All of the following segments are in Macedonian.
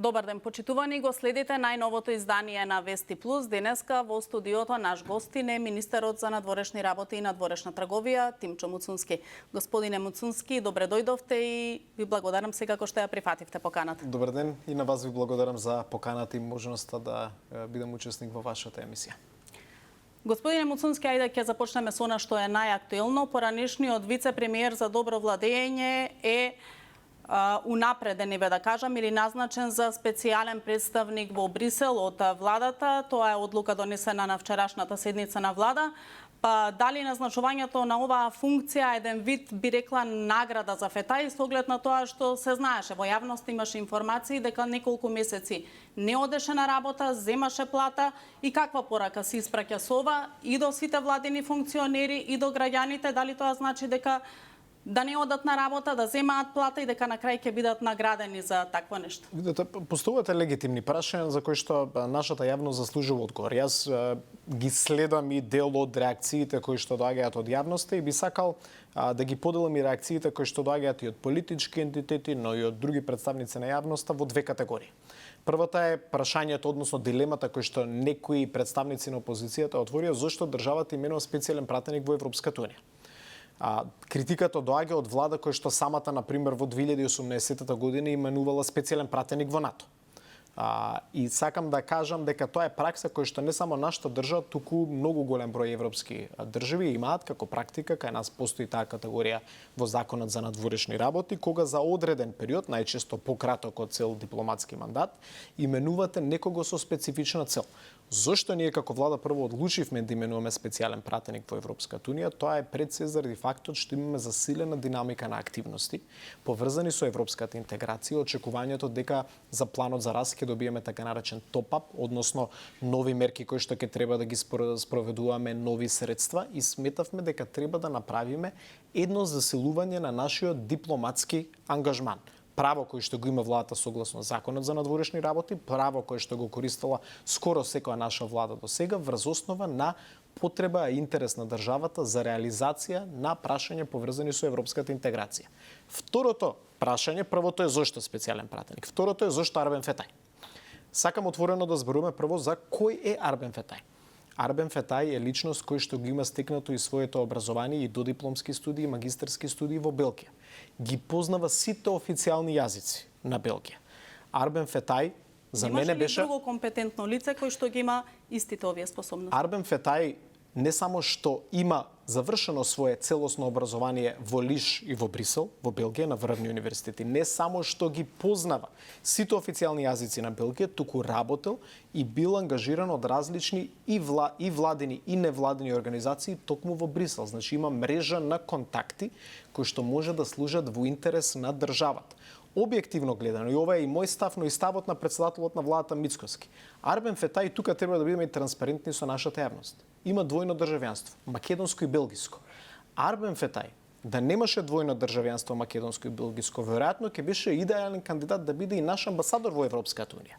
Добар ден, почитувани, го следите најновото издание на Вести Плюс. Денеска во студиото наш гостин е министерот за надворешни работи и надворешна трговија Тимчо Муцунски. Господине Муцунски, добре дојдовте и ви благодарам секако што ја прифативте поканата. Добар ден и на вас ви благодарам за поканата и можноста да бидам учесник во вашата емисија. Господине Муцунски, ајде ќе започнеме со она што е најактуелно. Поранешниот вице-премиер за добро владење е унапреден, да кажам, или назначен за специјален представник во Брисел од владата. Тоа е одлука донесена на вчерашната седница на влада. Па дали назначувањето на оваа функција еден вид, би рекла, награда за Фетај, со оглед на тоа што се знаеше во јавност, имаше информации дека неколку месеци не одеше на работа, земаше плата, и каква порака се испраќа со ова и до сите владини функционери и до граѓаните? Дали тоа значи дека да не одат на работа, да земаат плата и дека на крај ќе бидат наградени за такво нешто? Видете, постојат легитимни прашања за кои што нашата јавност заслужува одговор. Јас ги следам и дел од реакциите кои што доаѓаат од јавноста и би сакал да ги поделам и реакциите кои што доаѓаат и од политички ентитети, но и од други представници на јавноста во две категории. Првата е прашањето, односно дилемата кој што некои представници на опозицијата отворија, зошто државата именува специјален пратеник во Европската унија. Критиката доаѓа од влада која што самата, например, во 2018 година именувала специјален пратеник во НАТО. И сакам да кажам дека тоа е пракса која што не само нашата држава, туку многу голем број европски држави имаат како практика. Кај нас постои таа категорија во Законот за надворешни работи, кога за одреден период, најчесто пократок од цел дипломатски мандат, именувате некого со специфична цел. Зошто ние како влада прво одлучивме да именуваме специјален пратеник во Европската унија? Тоа е пред се заради фактот што имаме засилена динамика на активности поврзани со европската интеграција, очекувањето дека за планот за раст ќе добиеме така наречен топ-ап, односно нови мерки кои што ќе треба да ги спроведуваме, нови средства, и сметавме дека треба да направиме едно засилување на нашиот дипломатски ангажман. Право кој што го има владата согласно Законот за надворешни работи, право кој што го користела скоро секоја наша влада до сега, врз основа на потреба и интерес на државата за реализација на прашања поврзани со европската интеграција. Второто прашање, првото е зошто специјален пратеник, второто е зошто Арбен Фетај. Сакам отворено да зборуваме прво за кој е Арбен Фетај. Арбен Фетај е личност кој што го има стекнато и своето образование и додипломски студии, магистарски студии во Белгија. Ги познава сите официјални јазици на Белгија. Арбен Фетај за мене беше друго компетентно лице кој што ги има истите овие способности. Арбен Фетај не само што има завршено свое целосно образование во Лиш и во Брисел, во Белгија, на врвни универзитети, не само што ги познава сите официјални јазици на Белгија, туку работел и бил ангажиран од различни и владини и невладини организации токму во Брисел. Значи има мрежа на контакти кои што може да служат во интерес на државата. Објективно гледано, и ова е и мој став, но и ставот на претседателот на владата Мицкоски, Арбен Фетај, тука треба да бидеме и транспарентни со нашата јавност, има двојно државјанство, македонско и белгиско. Арбен Фетај, да немаше двојно државјанство, македонско и белгиско, веројатно ќе беше идеален кандидат да биде и наш амбасадор во Европската унија.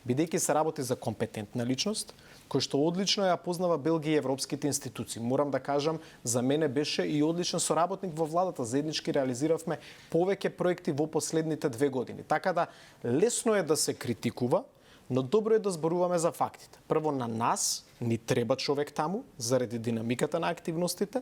Бидејќи се работи за компетентна личност, кој што одлично ја познава Белгија и европските институции. Морам да кажам, за мене беше и одличен соработник во владата. Заеднички реализиравме повеќе проекти во последните 2 години. Така да лесно е да се критикува, но добро е да зборуваме за фактите. Прво, на нас ни треба човек таму заради динамиката на активностите,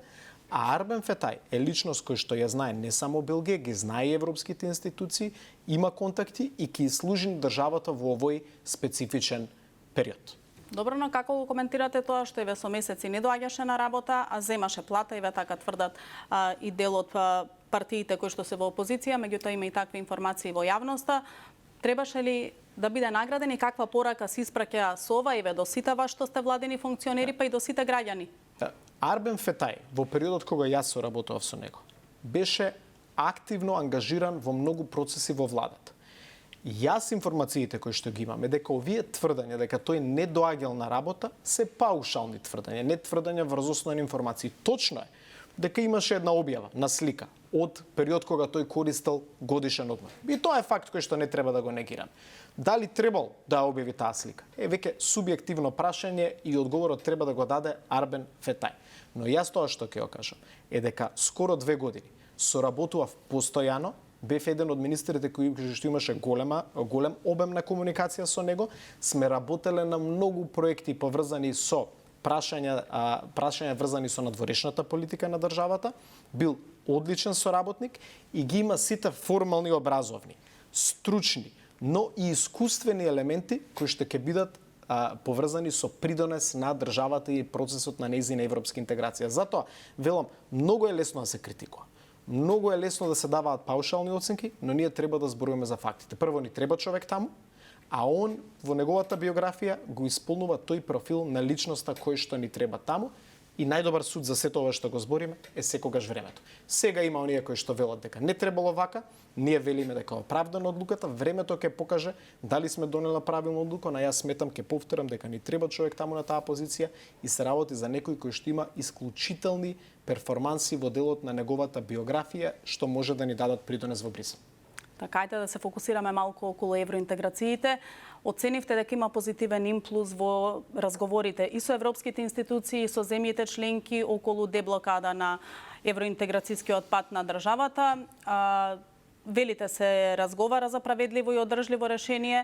а Арбен Фетај е личност кој што ја знае не само Белгија, ги знае и европските институции, има контакти и ќе служи државата во овој специфичен период. Добро, но како го коментирате тоа што еве со месеци не доаѓаше на работа, а земаше плата, еве така тврдат и дел од партиите кои што се во опозиција, меѓутоа има и такви информации во јавноста. Требаше ли да биде награден и каква порака се испраќа со ова еве до сите вас што сте владени функционери, па и до сите граѓани? Арбен Фетај, во периодот кога јас соработував со него, беше активно ангажиран во многу процеси во владата. Јас информациите кои што ги имаме дека овие тврдања дека тој не доаѓал на работа се паушални тврдања, не тврдања врз основа на информации. Точно е дека имаше една објава на слика од период кога тој користел годишен одмор. И тоа е факт кој што не треба да го негираме. Дали требал да објави таа слика? Е веќе субјективно прашање и одговорот треба да го даде Арбен Фетај. Но јас тоа што ќе го кажам е дека скоро 2 години соработував постојано бев еден од министрите кои што имаше голем обем на комуникација со него. Сме работеле на многу проекти поврзани со прашања врзани со надворешната политика на државата. Бил одличен соработник и ги има сите формални, образовни, стручни, но и искуствени елементи кои што ќе бидат поврзани со придонес на државата и процесот на нејзина европска интеграција. Затоа, велам, многу е лесно да се критикува. Многу е лесно да се даваат паушални оценки, но ние треба да зборуваме за фактите. Прво, ни треба човек таму, а он во неговата биографија го исполнува тој профил на личноста кој што ни треба таму. И најдобар суд за сето ова што го збориме е секогаш времето. Сега има оние кои што велат дека не требало вака, ние велиме дека е оправдана одлуката, времето ќе покаже дали сме донела правилна одлука, но јас сметам, ќе повторам дека ни треба човек таму на таа позиција и се работи за некој кој што има исклучителни перформанси во делот на неговата биографија што може да ни дадат придонес во Брисел. Така, ајде да се фокусираме малку околу евроинтеграциите. Оценивте дека има позитивен импулс во разговорите и со европските институции, и со земјите членки околу деблокада на евроинтеграцијскиот пат на државата. Велите се разговара за справедливо и одржливо решение.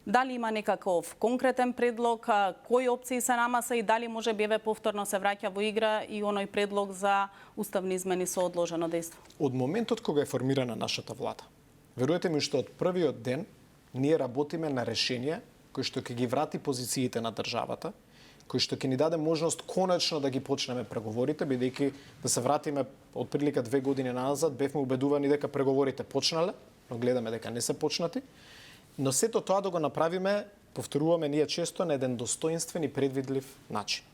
Дали има некаков конкретен предлог, кои опции се намаса и дали може би повторно се враќа во игра и оној предлог за уставни измени со одложено дејство? Од моментот кога е формирана нашата влада, верувате ми што од првиот ден ние работиме на решение кој што ќе ги врати позициите на државата, кој што ќе ни даде можност конечно да ги почнеме преговорите, бидејќи да се вратиме од прилика 2 години назад, бевме убедувани дека преговорите почнале, но гледаме дека не се почнати. Но сето тоа да го направиме, повторуваме ние често, на еден достоинствен и предвидлив начин.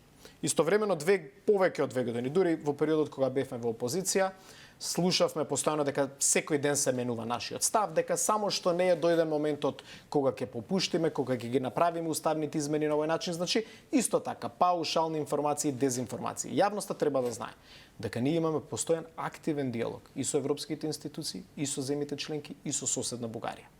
Истовремено повеќе од 2 години, дури во периодот кога бевме во опозиција, слушавме постојано дека секој ден се менува нашиот став, дека само што не е дојде моментот кога ќе попуштиме, кога ќе ги направиме уставните измени на овој начин, значи исто така паушални информации, дезинформации. Јавноста треба да знае дека ние имаме постојан активен диалог и со европските институции, и со земјите членки, и со соседна Бугарија.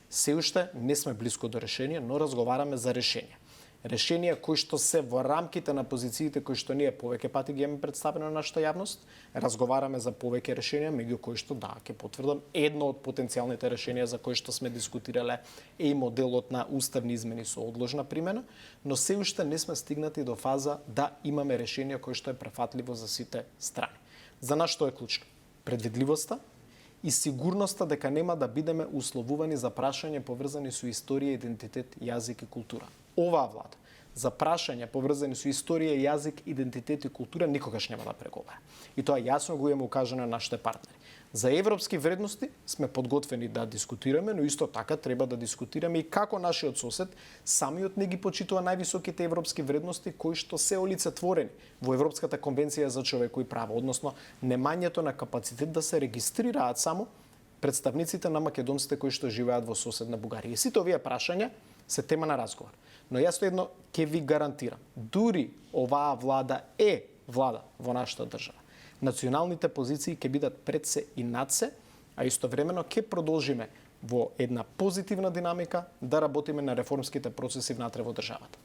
Се уште не сме близко до решение, но разговараме за решение. Решенија кои што се во рамките на позициите кои што ние повеќе пати ги имаме представено на нашата јавност, разговараме за повеќе решенија, меѓу кои што да, ќе потврдам, едно од потенцијалните решенија за кои што сме дискутирале е и моделот на уставни измени со одложна примена, но се уште не сме стигнати до фаза да имаме решение кои што е префатливо за сите страни. За нас што е клучно? Предвидливоста и сигурноста дека нема да бидеме условувани за прашање поврзани со историја, идентитет, јазик и култура. Оваа влада за прашања поврзани со историја, јазик, идентитет и култура никогаш нема да преговара. И тоа јасно го имаме укажано на нашите партнери. За европски вредности сме подготвени да дискутираме, но исто така треба да дискутираме и како нашиот сосед самиот не ги почитува највисоките европски вредности кои што се олицетворени во Европската конвенција за човекови права, односно немањето на капацитет да се регистрираат само представниците на македонците кои што живеат во соседна Бугарија. И сите овие прашања се тема на разговор. Но јас едно ќе ви гарантирам, дури оваа влада е влада во нашата држава, националните позиции ќе бидат пред се и над се, а истовремено ќе продолжиме во една позитивна динамика да работиме на реформските процеси внатре во државата.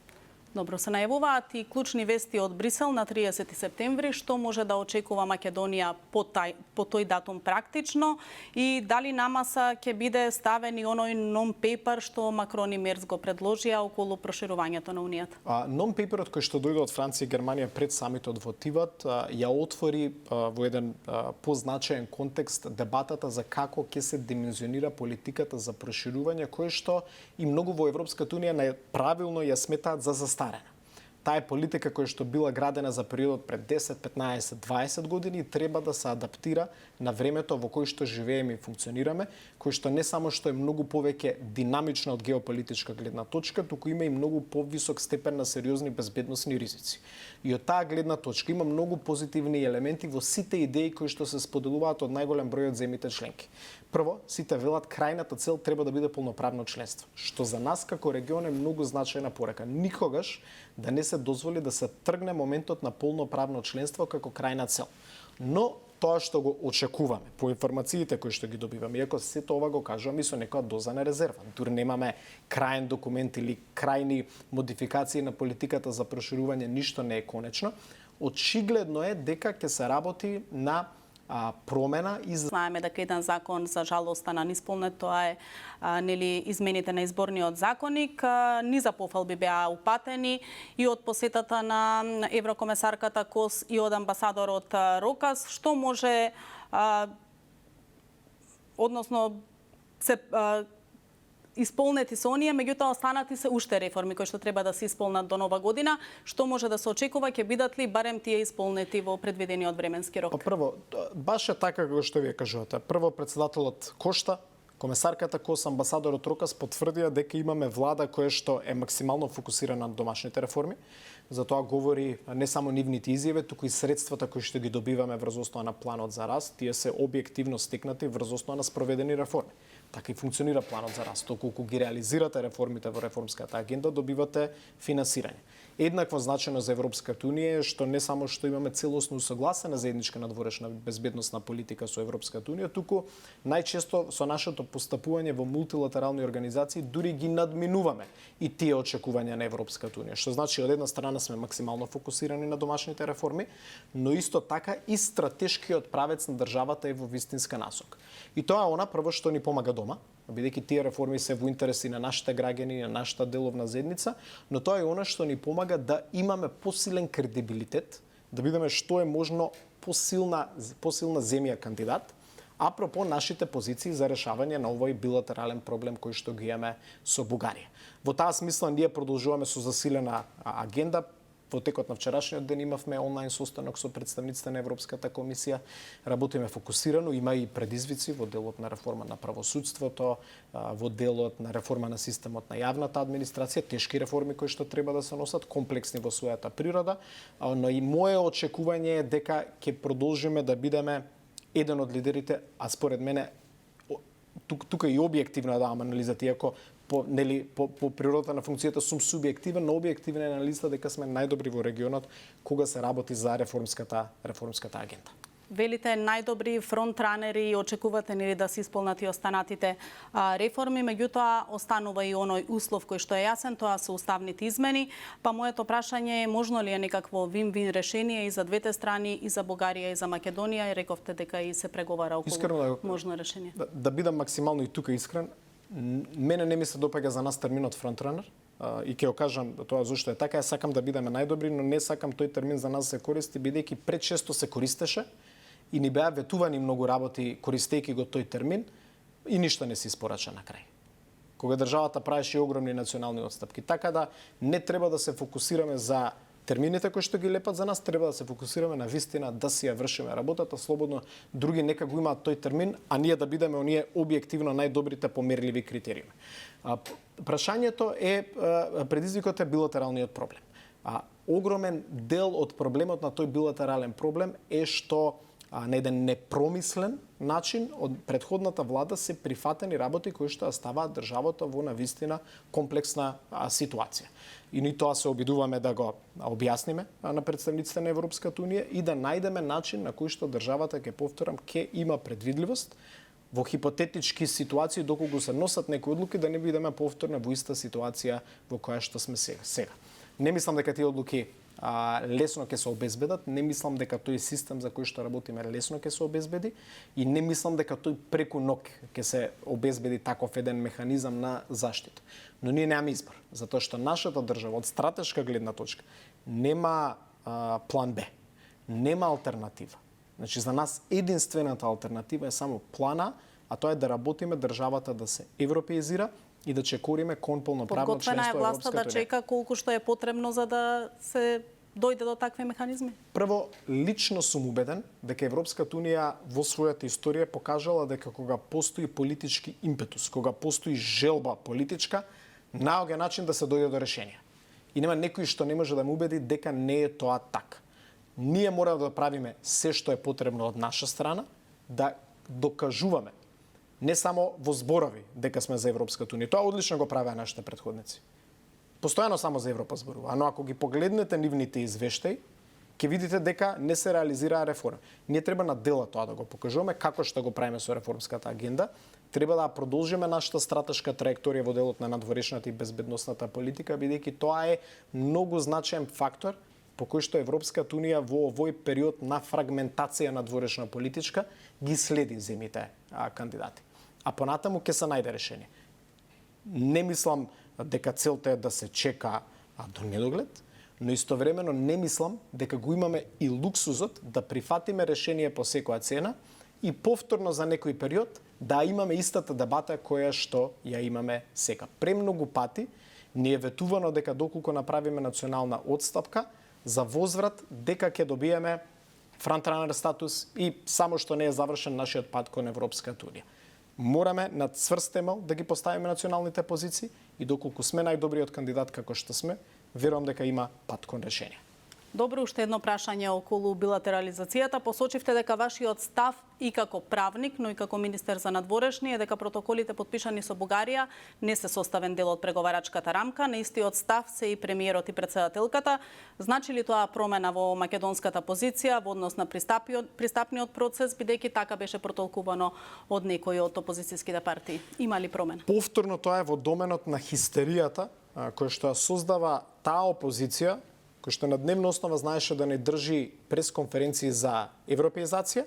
Добро, се најавуваат и клучни вести од Брисел на 30 септември. Што може да очекува Македонија по тој датум практично и дали на маса ќе биде ставен и оној non-paper што Макрон и Мерц го предложија околу проширувањето на Унијата? Non-paperот кој што дојде од Франција и Германија пред самитот во Тиват ја отвори во еден позначаен контекст дебатата за како ќе се димензионира политиката за проширување, кој што и многу во Европската Унија правилно ја сметаат за застарена. Таа е политика која што била градена за периодот пред 10, 15, 20 години и треба да се адаптира на времето во кој што живееме и функционираме, кој што не само што е многу повеќе динамична од геополитичка гледна точка, туку има и многу повисок степен на сериозни безбедносни ризици. И од таа гледна точка има многу позитивни елементи во сите идеи кои што се споделуваат од најголем број од земјите членки. Прво, сите велат крајната цел треба да биде полноправно членство, што за нас како регион е многу значајна порека. Никогаш да не се дозволи да се тргне моментот на полноправно членство како крајна цел. Но тоа што го очекуваме по информациите кои што ги добиваме, иако сето ова го кажувам и со некоја доза на резерва. Дури немаме крајен документ или крајни модификации на политиката за проширување, ништо не е конечно. Очигледно е дека ќе се работи на промена и Знаеме дека еден закон за жалост стана неисполнет, тоа е нели измените на изборниот законник. Низа пофалби беа упатени и од посетата на еврокомесарката Кос и од амбасадорот Рокас, што може односно се исполнети се оние, меѓутоа останати се уште реформи кои што треба да се исполнат до нова година. Што може да се очекува, ќе бидат ли барем тие исполнети во предвидениот временски рок? Прво, баш е така како што вие кажувате. Прво, председателот Кошта, комесарката Кос, амбасадорот Рокас потврдија дека имаме влада која што е максимално фокусирана на домашните реформи. Затоа говори не само нивните изјави, туку и средствата кои што ги добиваме врз основа на планот за раст, тие се објективно стекнати врз основа на спроведени реформи. Така и функционира планот за раст. Колку ги реализирате реформите во реформската агенда, добивате финансирање. Еднакво значено за Европската унија е што не само што имаме целосно усогласена заедничка надворешна безбедносна политика со Европската унија, туку најчесто со нашето постапување во мултилатерални организации дури ги надминуваме и тие очекувања на Европската унија. Што значи од една страна сме максимално фокусирани на домашните реформи, но исто така и стратешкиот правец на државата е во вистинска насока. И тоа е она прво што ни помага дома, бидејќи тие реформи се во интереси на нашите граѓани, на нашата деловна заедница, но тоа е она што ни помага да имаме посилен кредибилитет, да бидеме што е можно посилна земја кандидат, апропо нашите позиции за решавање на овој билатерален проблем кој што ги имаме со Бугарија. Во таа смисла ние продолжуваме со засилена агенда. Во текот на вчерашниот ден имавме онлайн состанок со представниците на Европската комисија. Работиме фокусирано, има и предизвици во делот на реформа на правосудството, во делот на реформа на системот на јавната администрација, тешки реформи кои што треба да се носат, комплексни во својата природа, но и мое очекување е дека ќе продолжиме да бидеме еден од лидерите, а според мене тука и објективно да анализата, иако по природата на функцијата сум субјективен, но објективен е анализата дека сме најдобри во регионот кога се работи за реформската агенда. Велите најдобри фронтранери и очекувате нели да се исполнат и останатите реформи, меѓутоа останува и оној услов кој што е јасен, тоа се уставните измени. Па моето прашање е можно ли е некакво вин-вин решение и за двете страни, и за Бугарија и за Македонија, и рековте дека и се преговара околу можно решение. Да бидам максимално и тука искрен, мене не ми се допаѓа за нас терминот фронтранер. И ќе го кажам тоа зашто е така, сакам да бидеме најдобри, но не сакам тој термин за нас се користи, бидејќи пречесто се користеше и ни беа ветувани многу работи користејќи го тој термин и ништо не се испорача на крај. Кога државата правеше огромни национални отстапки, така да не треба да се фокусираме за термините кои што ги лепат за нас, треба да се фокусираме на вистина да си ја вршиме работата, слободно други нека го имаат тој термин, а ние да бидеме оние објективно најдобрите померливи критериуми. Прашањето е, предизвикот е билатералниот проблем. Огромен дел од проблемот на тој билатерален проблем е што на еден непромислен начин од предходната влада се прифатени работи кои што ставаат државата во навистина комплексна ситуација. И ни тоа се обидуваме да го објасниме на представниците на Европската унија и да најдеме начин на кој што државата, ќе повторам, ќе има предвидливост во хипотетички ситуации доколку се носат некои одлуки да не бидеме повторно во иста ситуација во која што сме сега. Не мислам дека тие одлуки лесно ќе се обезбедат, не мислам дека тој систем за кој што работиме лесно ќе се обезбеди и не мислам дека тој преку ног ќе се обезбеди таков еден механизам на заштита. Но ние немаме избор, затоа што нашата држава од стратешка гледна точка нема план Б, нема алтернатива. Значи за нас единствената алтернатива е само плана, а тоа е да работиме државата да се европеизира и да чекориме кон полноправно членство во Европската унија. Подготвена е власта да чека колку што е потребно за да се дојде до такви механизми? Прво, лично сум убеден дека Европската унија во својата историја покажала дека кога постои политички импетус, кога постои желба политичка, наоѓа начин да се дојде до решение. И нема некој што не може да ме убеди дека не е тоа така. Ние мора да правиме се што е потребно од наша страна, да докажуваме не само во зборови дека сме за Европската унија. Тоа одлично го правеа нашите претходници. Постојано само за Европа зборува, но ако ги погледнете нивните извештаи, ќе видите дека не се реализираа реформи. Ние треба на дела тоа да го покажуваме како што го правиме со реформската агенда. Треба да продолжиме нашата стратешка траекторија во делот на надворешната и безбедносната политика, бидејќи тоа е многу значаен фактор по кои што Европската унија во овој период на фрагментација надворешна политичка ги следи земите кандидати. А понатаму ќе се најде решение. Не мислам дека целта е да се чека до недоглед, но истовремено не мислам дека го имаме и луксузот да прифатиме решение по секоја цена и повторно за некој период да имаме истата дебата која што ја имаме сега. Премногу пати ни е ветувано дека доколку направиме национална отстапка за возврат дека ќе добиеме фронтранер статус и само што не е завршен нашиот пат кон Европската унија. Мораме на цврст темел да ги поставиме националните позиции и доколку сме најдобриот кандидат како што сме, верувам дека има пат кон решение. Добро, уште едно прашање околу билатерализацијата. Посочивте дека вашиот став и како правник, но и како министер за надворешни е дека протоколите подпишани со Бугарија не се составен дел од преговарачката рамка. На истиот став се и премиерот и претседателката. Значи ли тоа промена во македонската позиција во однос на пристапниот процес, бидејќи така беше протолкувано од некои од опозицијските партии? Има ли промена? Повторно тоа е во доменот на хистеријата која што создава таа опозиција, кој што на дневна основа знаеше да не држи пресконференции за европеизација,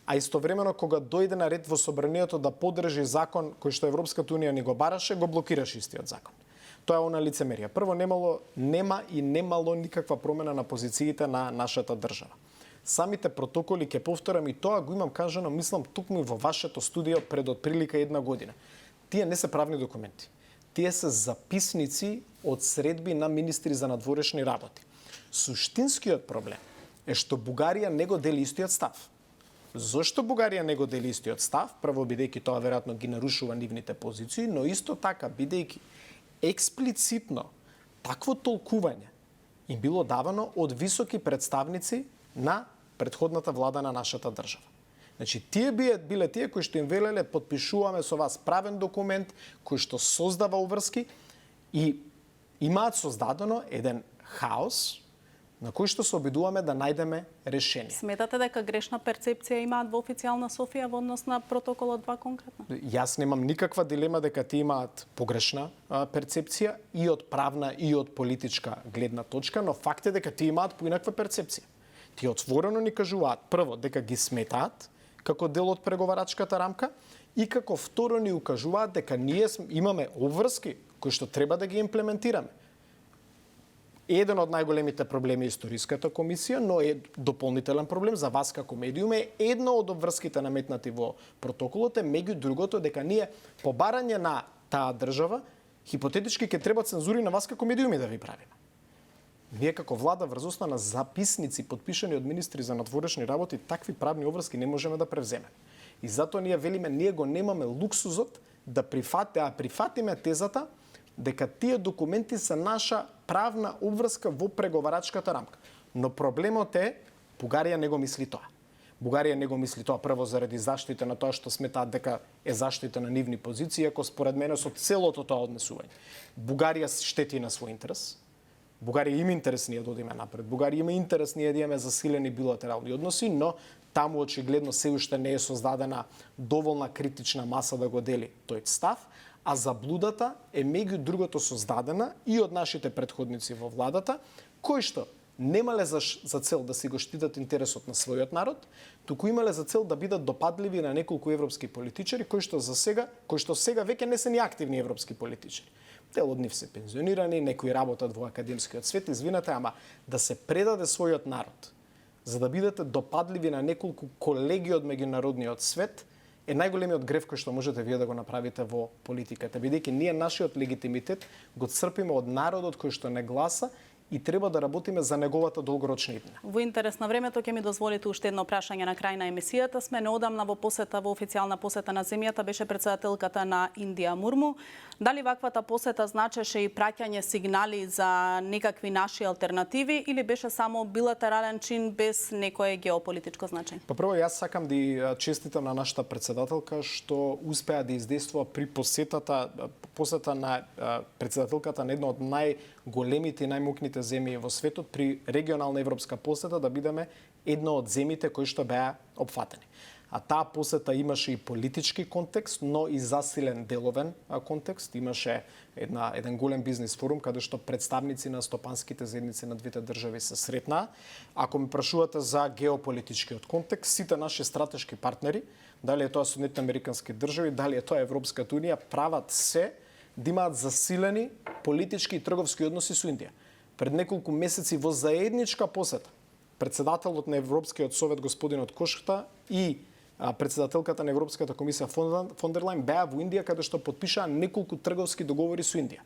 а истовремено кога дојде на ред во собранието да поддржи закон кој што Европската унија ни го бараше, го блокираше истиот закон. Тоа е она лицемерие. Прво, немало никаква промена на позициите на нашата држава. Самите протоколи, ќе повторам и тоа, го имам кажано, мислам, тукму и во вашето студио пред отприлика 1 година. Тие не се правни документи. Тие се записници од средби на министри за надворешни работи. Суштинскиот проблем е што Бугарија не го дели истиот став. Зошто Бугарија не го дели истиот став? Прво, бидејќи тоа веројатно ги нарушува нивните позиции, но исто така, бидејќи експлицитно такво толкување им било давано од високи представници на претходната влада на нашата држава. Значи, тие биле тие кои што им велеле подпишуваме со вас правен документ кој што создава уврски и имаат создадено еден хаос на кој што се обидуваме да најдеме решение. Сметате дека грешна перцепција имаат во официјална Софија во однос на протоколот 2 конкретно? Јас немам никаква дилема дека тие имаат погрешна перцепција и од правна и од политичка гледна точка, но факт е дека тие имаат поинаква перцепција. Тие отворено ни кажуваат прво дека ги сметаат како дел од преговарачката рамка и како второ ни укажуваат дека ние имаме обврски кои што треба да ги имплементираме. Еден од најголемите проблеми е Историската комисија, но е дополнителен проблем за вас како медиум е едно од обврските наметнати во протоколот е меѓу другото дека ние по барање на таа држава хипотетички ќе треба цензури на вас како медиуми да ви правиме. Ние како влада врз основа на записници подпишани од министри за надворешни работи такви правни обврски не можеме да превземеме. И затоа ние велиме ние го немаме луксузот да прифатиме тезата дека тие документи се наша правна обврска во преговарачката рамка. Но проблемот е Бугарија не го мисли тоа. Бугарија не го мисли тоа прво заради заштита на тоа што сметаат дека е заштита на нивни позиции, иако според мене со целото тоа однесување. Бугарија штети на свој интерес. Бугарија има интерес ние да одиме напред. Бугарија има интерес ние да имаме засилени билатерални односи, но таму очигледно се уште не е создадена доволна критична маса да го дели тој став, а заблудата е меѓу другото создадена и од нашите претходници во владата, кои што немале за цел да си го штитат интересот на својот народ, туку имале за цел да бидат допадливи на неколку европски политичари кои што сега веќе не се ни активни европски политичари. Дел од нив се пензионирани, некои работат во академскиот свет, извинете, ама да се предаде својот народ, за да бидете допадливи на неколку колеги од меѓународниот свет, е најголемиот греф кој што можете вие да го направите во политиката, бидејќи ние нашиот легитимитет го црпиме од народот кој што не гласа и треба да работиме за неговата долгорочна иднина. Во интерес на времето ќе ми дозволите уште едно прашање на крај на емисијата. Сме неодамна во официјална посета на земјата беше претседателката на Индија Мурму. Дали ваквата посета значеше и праќање сигнали за некакви наши алтернативи или беше само билатерален чин без некое геополитичко значење? Па прво јас сакам да честитам на нашата претседателка што успеа да издействува при посета на претседателката на една од најголемите и најмокните земји во светот при регионална европска посета да бидеме една од земјите кои што беа опфатени. а таа посета имаше и политички контекст, но и засилен деловен контекст. Имаше еден голем бизнис форум каде што представници на стопанските заедници на двете држави се сретнаа. Ако ме прашувате за геополитичкиот контекст, сите наши стратешки партнери, дали е тоа Соединетите американски држави, дали е тоа Европската унија, прават се да имаат засилени политички и трговски односи со Индија. Пред неколку месеци во заедничка посета председателот на Европскиот совет господинот Кошта и председателката на Европската комисија фон дер Лајен беа во Индија каде што потпишаа неколку трговски договори со Индија.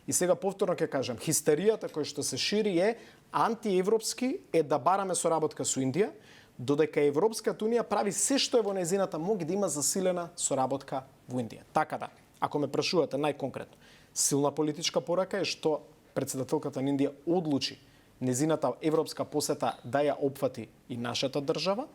И сега повторно ќе кажам, хистеријата која што се шири е антиевропски, е да бараме соработка со Индија, додека Европската унија прави се што е во нејзината моќ да има засилена соработка во Индија. Така да, ако ме прашувате најконкретно, силна политичка порака е што председателката на Индија одлучи нејзината европска посета да ја опфати и нашата држава,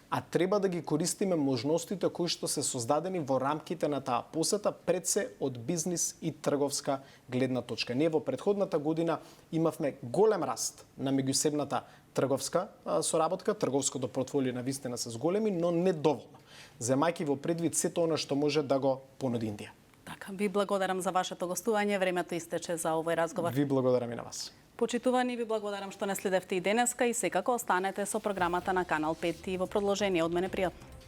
а треба да ги користиме можностите кои што се создадени во рамките на таа посета, пред се од бизнис и трговска гледна точка. Ние во претходната година имавме голем раст на меѓусебната трговска соработка, трговското портфолио на вистина се зголеми, но недоволно, земајќи во предвид сето она што може да го понуди Индија. Така, ви благодарам за вашето гостување, времето истече за овој разговор. Ви благодарам и на вас. Почитувани, ви благодарам што не следевте и денеска и секако останете со програмата на Канал 5 и во продолжение од мене пријатно.